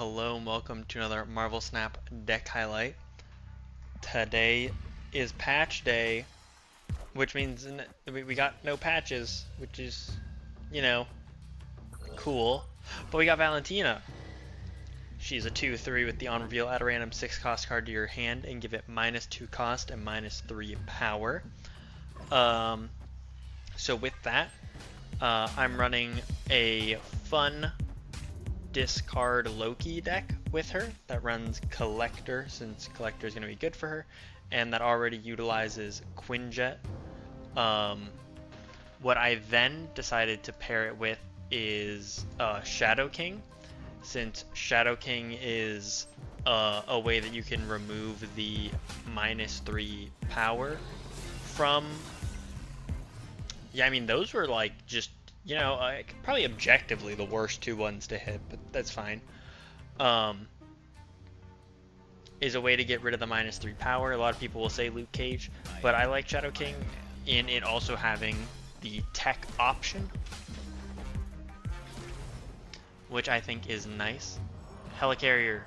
Hello and welcome to another Marvel Snap deck highlight. Today is patch day, which means we got no patches, which is, you know, cool. But we got Valentina. She's a 2/3 with the on reveal, add a random 6 cost card to your hand and give it -2 cost and -3 power. So with that, I'm running a fun discard Loki deck with her that runs Collector, since Collector is going to be good for her, and that already utilizes Quinjet. What I then decided to pair it with is Shadow King, since Shadow King is a way that you can remove the -3 power from. Yeah, I mean, those were like just, probably objectively the worst two ones to hit, but that's fine. Is a way to get rid of the -3 power. A lot of people will say Luke Cage, but I like Shadow King in it also having the tech option, which I think is nice. Helicarrier.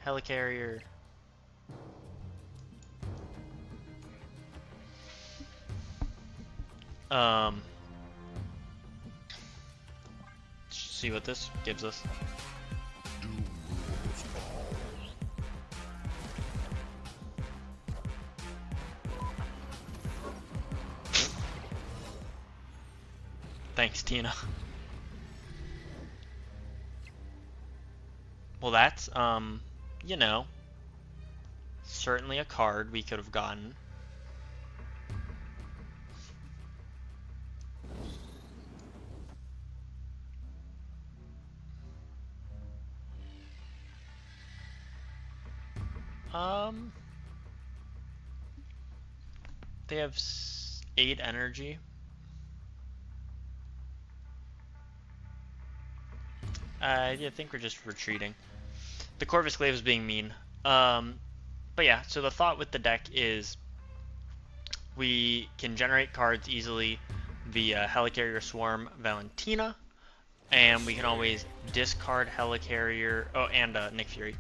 Helicarrier. See what this gives us. Thanks, Tina. Well, that's, certainly a card we could have gotten. They have 8 energy. I think we're just retreating. The Corvus Glaive is being mean. But yeah, so the thought with the deck is we can generate cards easily via Helicarrier, Swarm, Valentina, and we can always discard Helicarrier, and Nick Fury.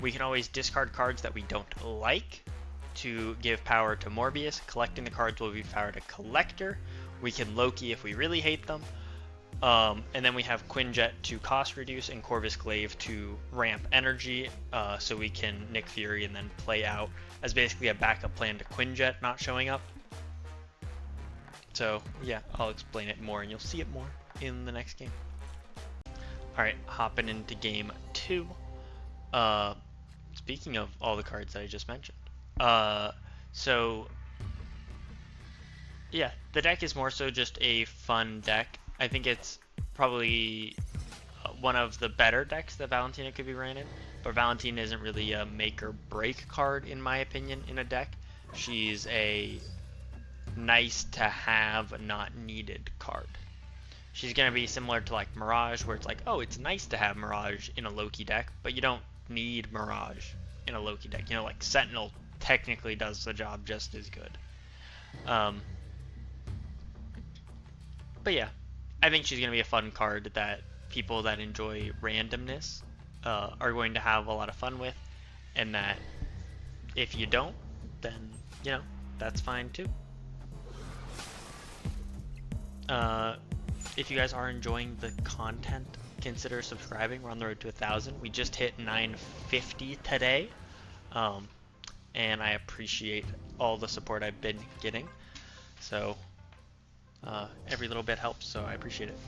We can always discard cards that we don't like to give power to Morbius. Collecting the cards will give power to Collector. We can Loki if we really hate them. And then we have Quinjet to cost reduce and Corvus Glaive to ramp energy, so we can Nick Fury and then play out as basically a backup plan to Quinjet not showing up. So yeah, I'll explain it more and you'll see it more in the next game. Alright, hopping into game 2. Speaking of all the cards that I just mentioned. So yeah, the deck is more so just a fun deck. I think it's probably one of the better decks that Valentina could be ran in, but Valentina isn't really a make or break card in my opinion in a deck. She's a nice to have, not needed card. She's going to be similar to like Mirage, where it's like, oh, it's nice to have Mirage in a Loki deck, but you don't need Mirage in a Loki deck. Like Sentinel technically does the job just as good. But yeah, I think she's going to be a fun card that people that enjoy randomness are going to have a lot of fun with, and that if you don't, then, that's fine too. If you guys are enjoying the content, consider subscribing. We're on the road to 1,000. We just hit 950 today, and I appreciate all the support I've been getting. So every little bit helps, so I appreciate it.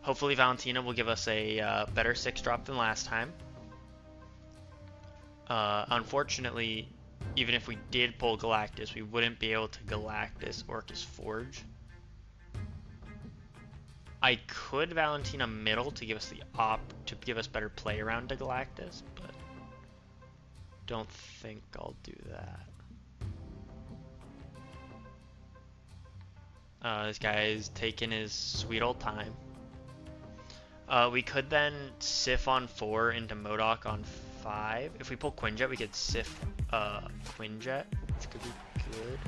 Hopefully Valentina will give us a better 6-drop than last time. Unfortunately, even if we did pull Galactus, we wouldn't be able to Galactus Orcus Forge. I could Valentina middle to give us to give us better play around to Galactus, but don't think I'll do that. This guy's taking his sweet old time. We could then Sif on 4 into MODOK on 5. If we pull Quinjet, we could Sif Quinjet, which could be good.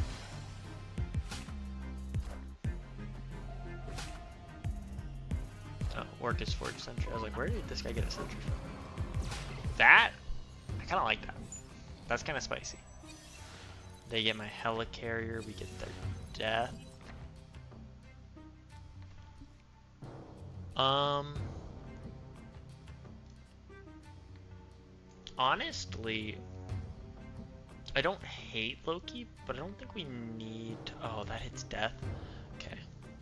Oh, Orcus Forge Sentry. I was like, where did this guy get a sentry from? That? I kind of like that. That's kind of spicy. They get my helicarrier, we get their death. Honestly, I don't hate Loki, but I don't think we need to, oh, that hits death. Okay,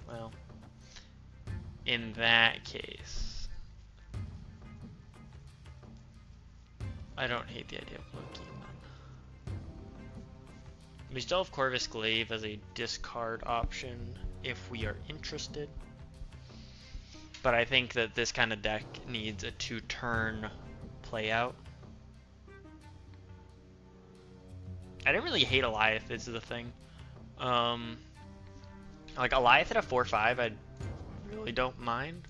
well, in that case, I don't hate the idea of Loki. We still have Corvus Glaive as a discard option if we are interested. But I think that this kind of deck needs a 2-turn play out. I didn't really hate Eliath, is the thing. Like Eliath at a 4-5, I really don't mind.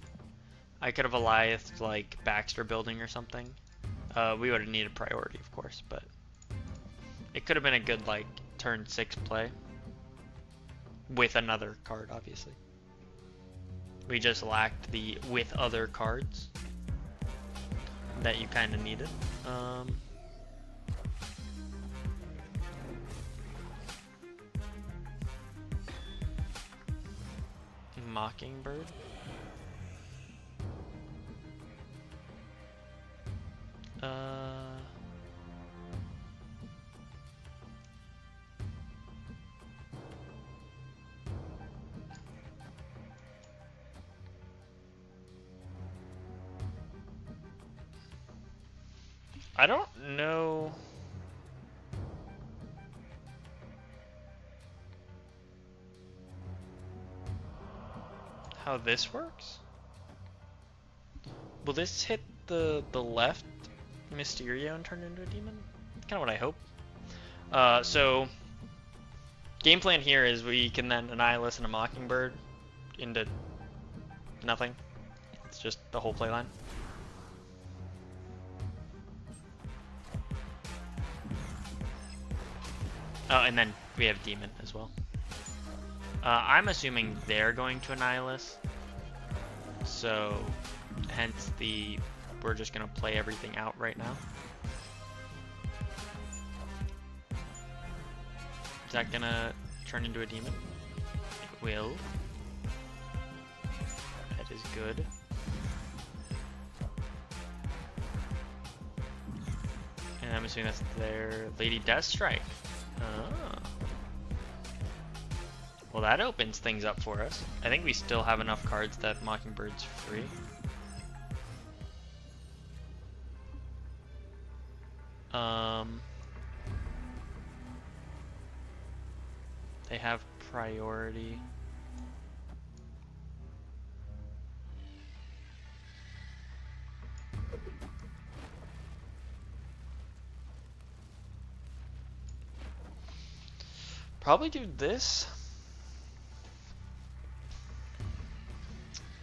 I could have Eliath like Baxter building or something. We would have needed priority, of course, but it could have been a good like turn 6 play with another card, obviously. We just lacked the with other cards that you kind of needed. Mockingbird. I don't know. How this works? Will this hit the left Mysterio and turn into a demon? Kind of what I hope. So game plan here is we can then Annihilus and a Mockingbird into nothing. It's just the whole playline. Oh, and then we have Demon as well. I'm assuming they're going to Annihilus, so hence we're just gonna play everything out right now. Is that gonna turn into a demon? It will. That is good. And I'm assuming that's their Lady Deathstrike. Oh. Well, that opens things up for us. I think we still have enough cards that Mockingbird's free. They have priority. Probably do this.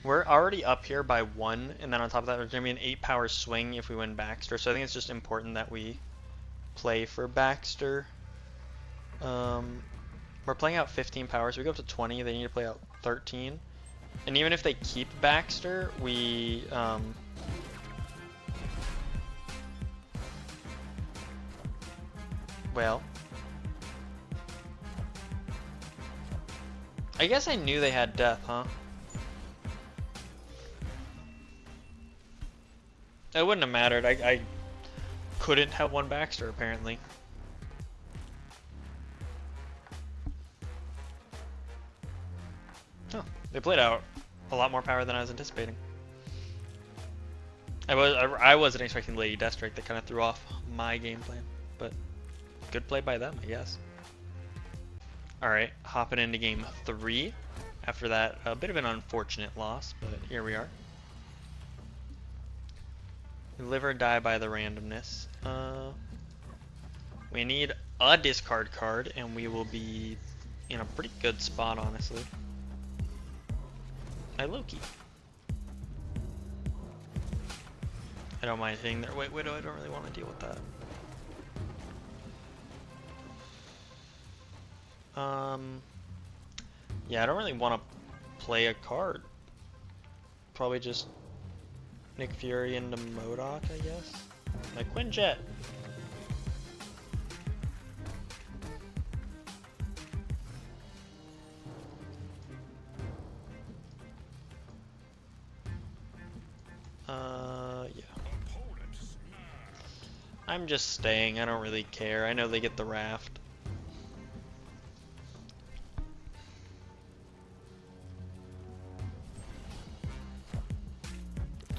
We're already up here by 1, and then on top of that, there's going to be an 8-power swing if we win Baxter. So I think it's just important that we play for Baxter. We're playing out 15 powers. We go up to 20. They need to play out 13. And even if they keep Baxter, we well, I guess I knew they had death, huh? It wouldn't have mattered. I couldn't have won Baxter, apparently. Huh. They played out a lot more power than I was anticipating. I wasn't expecting Lady Deathstrike. That kind of threw off my game plan, but good play by them, I guess. Alright, hopping into game 3. After that, a bit of an unfortunate loss, but here we are. We live or die by the randomness. We need a discard card, and we will be in a pretty good spot, honestly. My Loki. I don't mind hitting their White Widow. I don't really want to deal with that. Yeah, I don't really want to play a card. Probably just Nick Fury into MODOK, I guess. Like Quinjet. Yeah. I'm just staying. I don't really care. I know they get the raft.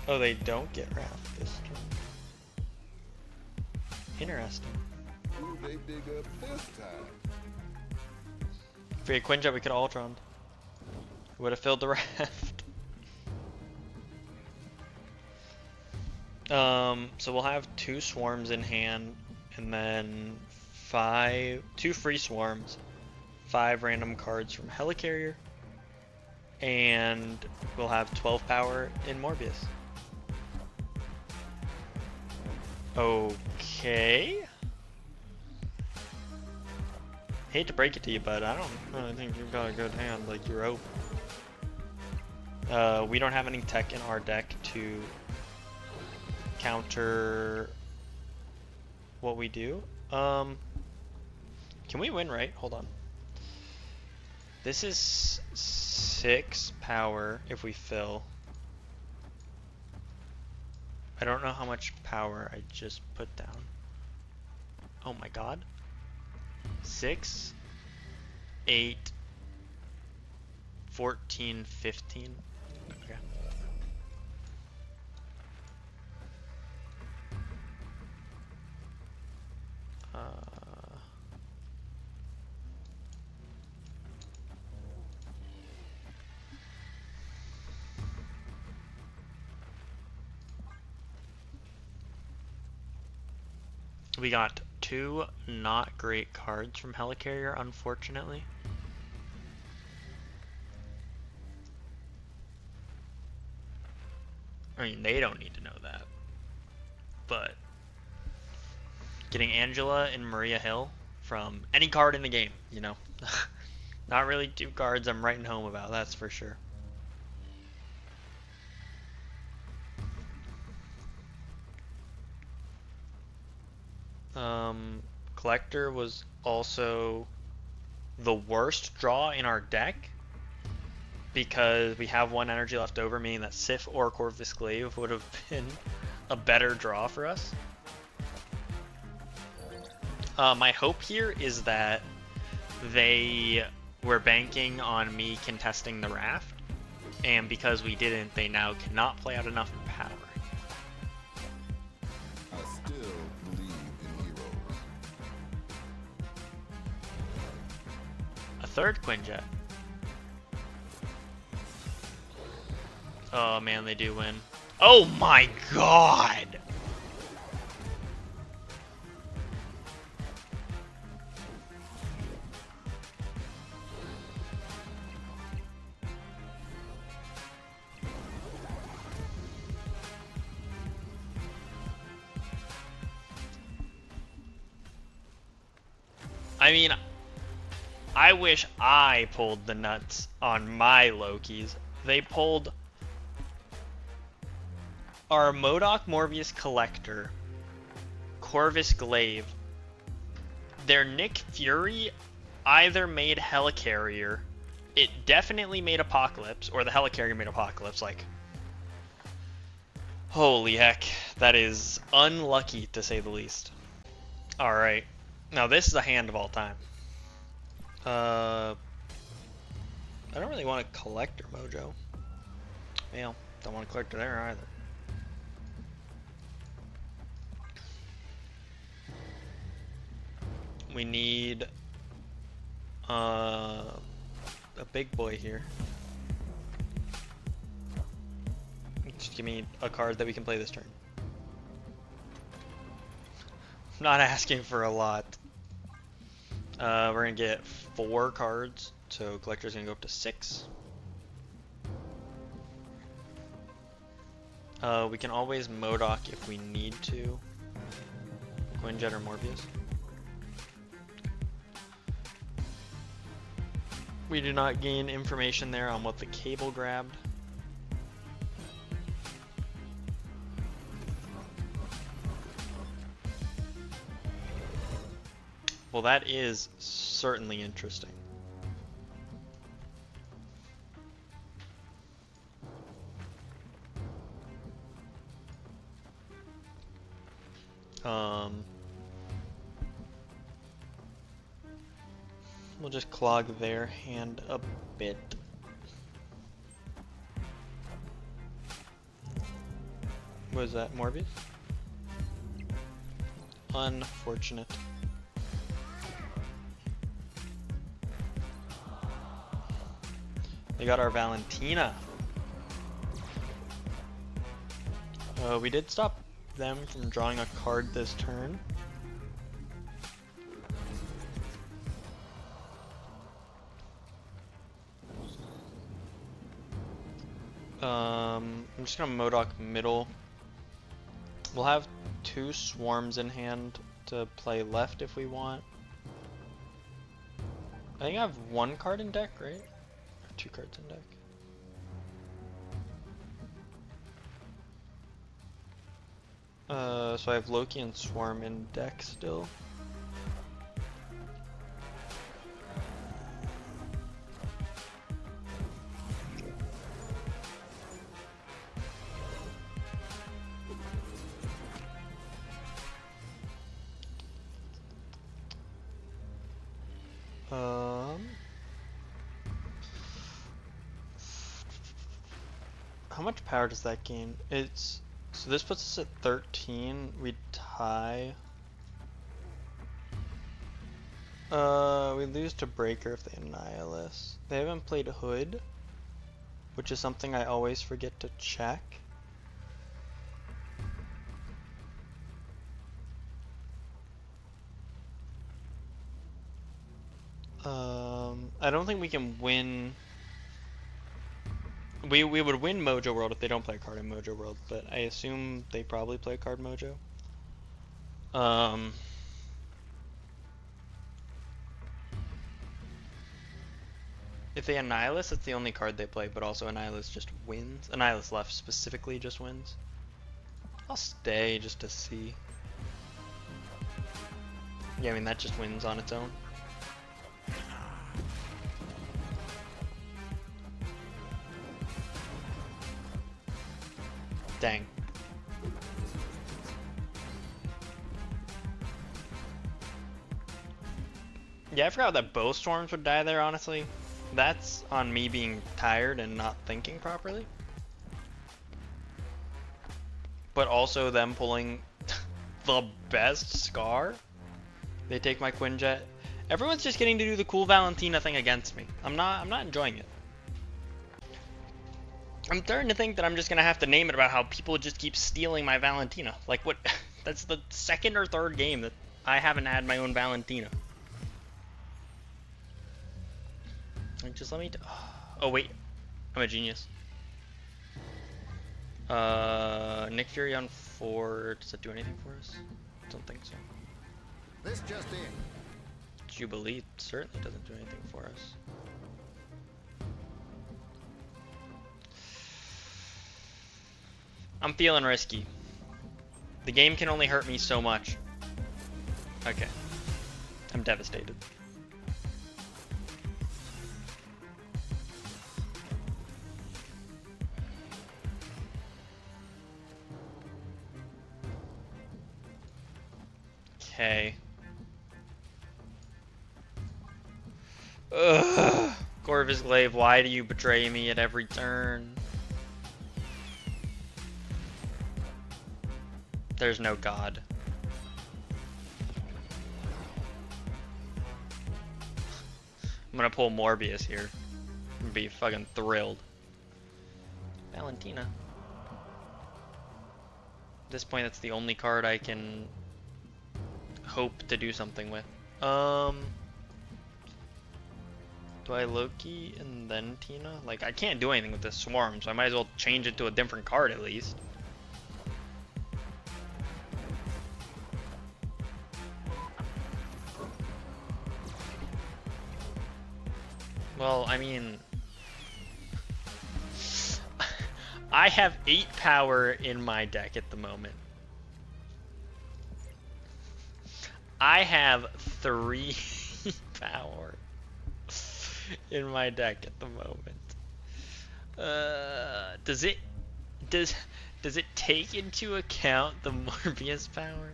Oh, they don't get raft this turn. Interesting. Who they dig up this time? If we had Quinjet, we could Ultron. Would have filled the raft. So we'll have 2 swarms in hand, and then 2 free swarms, 5 random cards from Helicarrier, and we'll have 12 power in Morbius. Okay. Hate to break it to you, but I don't really think you've got a good hand like you're open. We don't have any tech in our deck to counter what we do. Can we win, right? Hold on. This is 6 power if we fill. I don't know how much power I just put down. Oh my god. 6, 8, 14, 15. Okay. We got 2 not great cards from Helicarrier, unfortunately. I mean, they don't need to know that. But getting Angela and Maria Hill from any card in the game, you know. Not really 2 cards I'm writing home about, that's for sure. Collector was also the worst draw in our deck because we have 1 energy left over, meaning that Sif or Corvus Glaive would have been a better draw for us. My hope here is that they were banking on me contesting the raft, and because we didn't, they now cannot play out enough power. I still believe in heroes. A 3rd Quinjet. Oh man, they do win. Oh my god! I mean, I wish I pulled the nuts on my Lokis. They pulled our MODOK Morbius Collector, Corvus Glaive. Their Nick Fury either made Helicarrier, it definitely made Apocalypse, or the Helicarrier made Apocalypse. Like, holy heck, that is unlucky to say the least. Alright, now this is a hand of all time. I don't really want a Collector Mojo. Well, don't want a Collector there either. We need a big boy here. Just give me a card that we can play this turn. I'm not asking for a lot. We're gonna get 4 cards, so Collector's gonna go up to 6. We can always MODOK if we need to. Quinjet or Morbius. We do not gain information there on what the cable grabbed. Well, that is certainly interesting. We'll just clog their hand a bit. Was that Morbius? Unfortunate. They got our Valentina. We did stop them from drawing a card this turn. I'm just gonna Modok middle. We'll have 2 swarms in hand to play left if we want. I think I have 1 card in deck, right? Or 2 cards in deck. So I have Loki and Swarm in deck still. How much power does that gain? So this puts us at 13. We tie. We lose to Breaker if they Annihilus. They haven't played Hood, which is something I always forget to check. I don't think we can win. We would win Mojo World if they don't play a card in Mojo World, but I assume they probably play card Mojo. If they Annihilus, it's the only card they play, but also Annihilus just wins. Annihilus left specifically just wins. I'll stay just to see. Yeah, I mean that just wins on its own. Dang. Yeah, I forgot that both storms would die there, honestly. That's on me being tired and not thinking properly. But also them pulling the best Scar. They take my Quinjet. Everyone's just getting to do the cool Valentina thing against me. I'm not enjoying it. I'm starting to think that I'm just gonna have to name it about how people just keep stealing my Valentina. Like what? That's the 2nd or 3rd game that I haven't had my own Valentina. Like, just let me. Oh wait, I'm a genius. Nick Fury on 4. Does that do anything for us? Don't think so. This just in. Jubilee certainly doesn't do anything for us. I'm feeling risky. The game can only hurt me so much. Okay. I'm devastated. Okay. Ugh. Corvus Glaive, why do you betray me at every turn? There's no god. I'm gonna pull Morbius here. I'm gonna be fucking thrilled. Valentina. At this point, that's the only card I can hope to do something with. Do I Loki and then Tina? Like, I can't do anything with this Swarm, so I might as well change it to a different card at least. Well, I mean, I have 8 power in my deck at the moment. I have 3 power in my deck at the moment. Does it does does it take into account the Morbius power?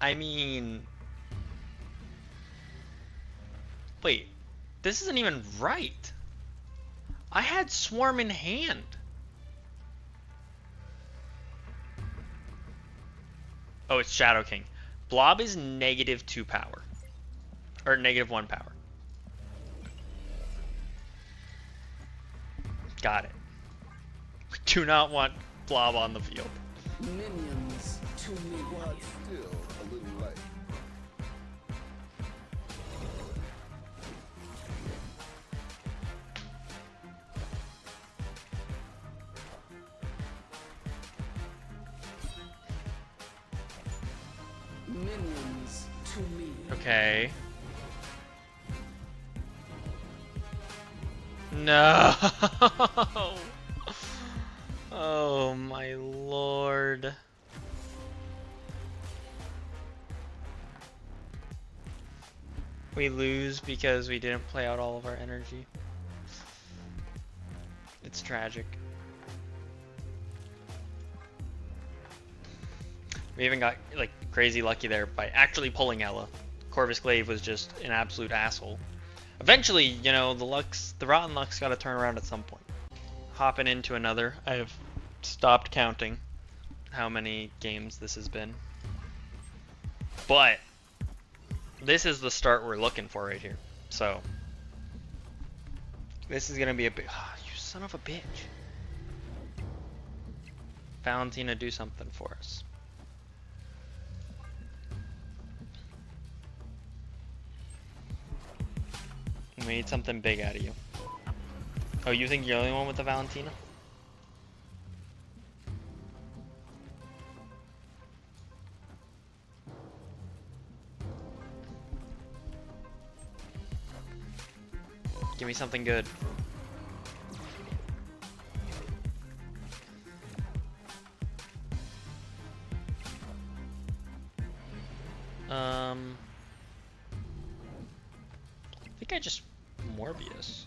I mean, wait, this isn't even right. I had Swarm in hand. Oh, it's Shadow King. Blob is -2 power. Or -1 power. Got it. We do not want Blob on the field. Minions to me. But still a little late. Minions to me. Okay. No. Oh my lord. We lose because we didn't play out all of our energy. It's tragic. We even got like crazy lucky there by actually pulling Ella. Corvus Glaive was just an absolute asshole. Eventually, you know, the rotten luck's got to turn around at some point. Hopping into another. I have stopped counting how many games this has been. But this is the start we're looking for right here. So this is gonna be a big. Oh, you son of a bitch. Valentina, do something for us. We need something big out of you. Oh, you think you're the only one with the Valentina? Give me something good. I think I just Morbius.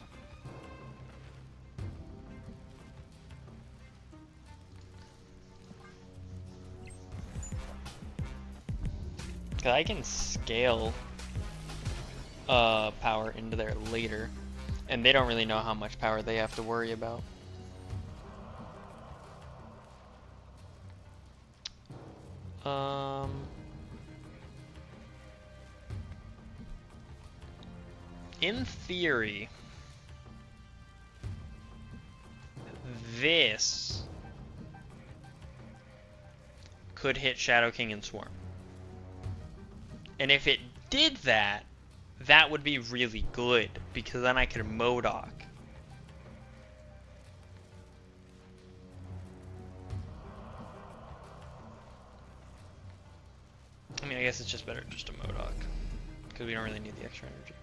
Cause I can scale power into there later, and they don't really know how much power they have to worry about. In theory, this could hit Shadow King and Swarm. And if it did that, that would be really good, because then I could MODOK. I mean, I guess it's just better just to MODOK, because we don't really need the extra energy.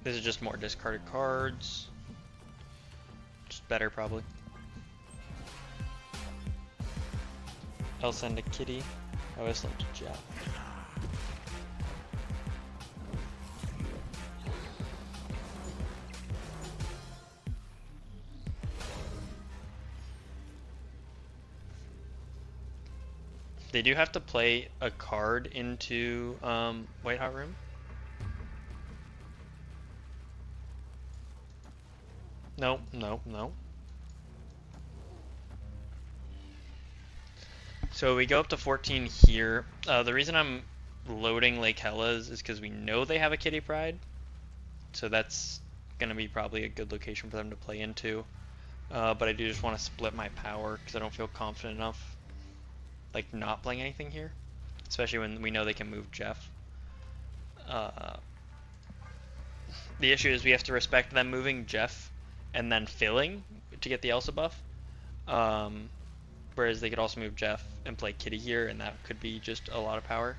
This is just more discarded cards. Just better, probably. I'll send a kitty. I always send a Jeff. They do have to play a card into White Hot Room. No, no, no. So we go up to 14 here. The reason I'm loading Lake Hellas is because we know they have a Kitty Pride. So that's going to be probably a good location for them to play into. But I do just want to split my power because I don't feel confident enough like not playing anything here. Especially when we know they can move Jeff. The issue is we have to respect them moving Jeff and then filling to get the Elsa buff. Whereas they could also move Jeff and play Kitty here, and that could be just a lot of power.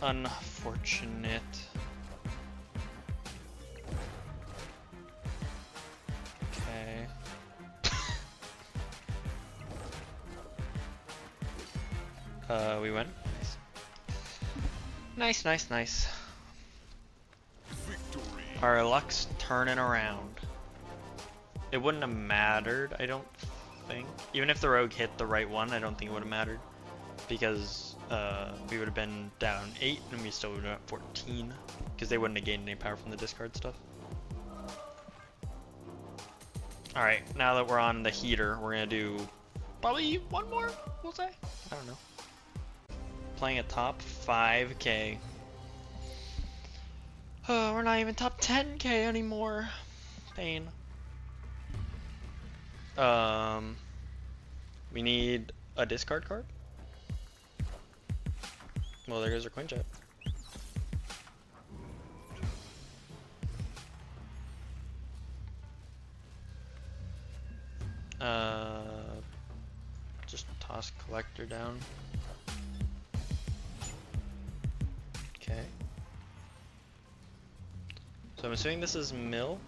unfortunate. Okay. We win. Nice. Nice. Our luck's turning around. It wouldn't have mattered, I don't think. Even if the rogue hit the right one, I don't think it would have mattered. Because we would have been down 8 and we still would have been at 14. Because they wouldn't have gained any power from the discard stuff. Alright, now that we're on the heater, we're going to do probably one more, we'll say? I don't know. Playing a top 5k. Oh, we're not even top 10k anymore. Pain. We need a discard card. Well, there goes our Quinjet. Just toss collector down. Okay. So I'm assuming this is mill.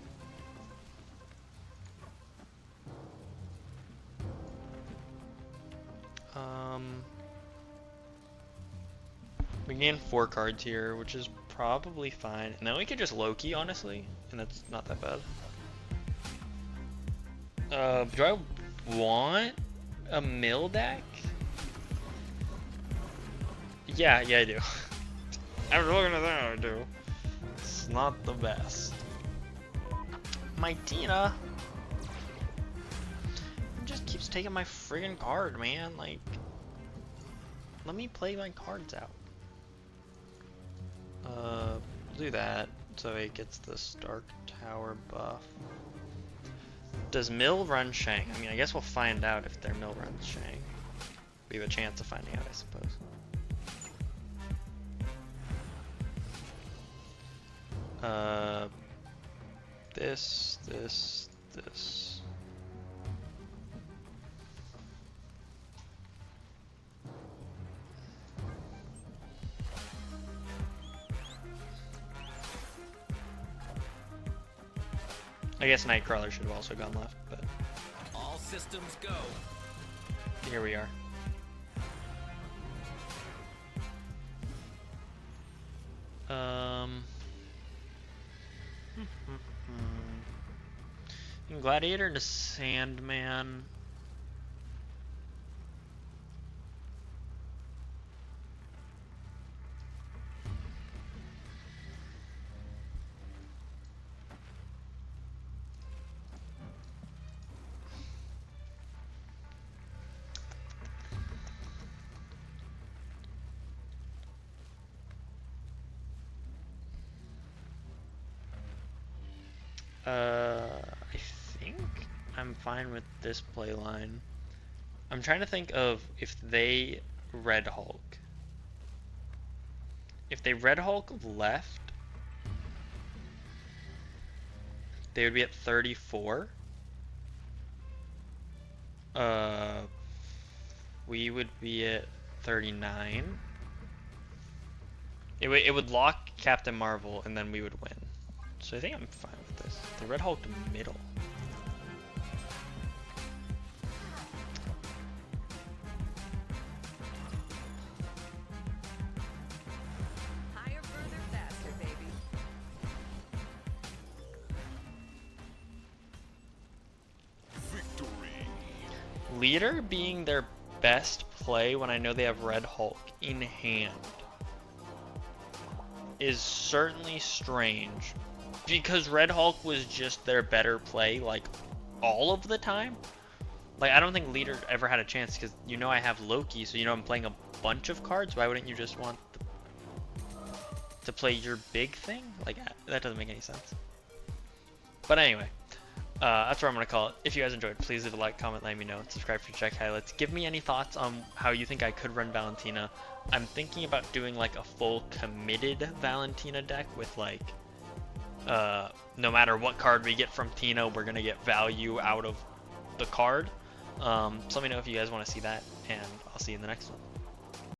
We gain 4 cards here, which is probably fine. And then we could just low-key, honestly, and that's not that bad. Do I want a mill deck? Yeah, I do. I'm looking at that, I do. It's not the best. Valentina just keeps taking my friggin' card, man. Like, let me play my cards out. Do that so it gets the Stark Tower buff. Does Mill run Shang? I mean, I guess we'll find out if their Mill runs Shang. We have a chance of finding out, I suppose. This. I guess Nightcrawler should have also gone left, but all systems go. Here we are. Gladiator into Sandman. I think I'm fine with this play line. I'm trying to think of if they Red Hulk. If they Red Hulk left, they would be at 34. We would be at 39. It would lock Captain Marvel, and then we would win. So I think I'm fine with this. The Red Hulk middle. Higher, further, faster, baby. Victory. Leader being their best play when I know they have Red Hulk in hand is certainly strange. Because Red Hulk was just their better play, like, all of the time. Like, I don't think Leader ever had a chance, because you know I have Loki, so you know I'm playing a bunch of cards. Why wouldn't you just want to play your big thing? Like, that doesn't make any sense. But anyway, that's what I'm going to call it. If you guys enjoyed, please leave a like, comment, let me know, and subscribe for check highlights. Give me any thoughts on how you think I could run Valentina. I'm thinking about doing, like, a full committed Valentina deck with, like, no matter what card we get from Tina, we're gonna get value out of the card. So let me know if you guys want to see that, and I'll see you in the next one.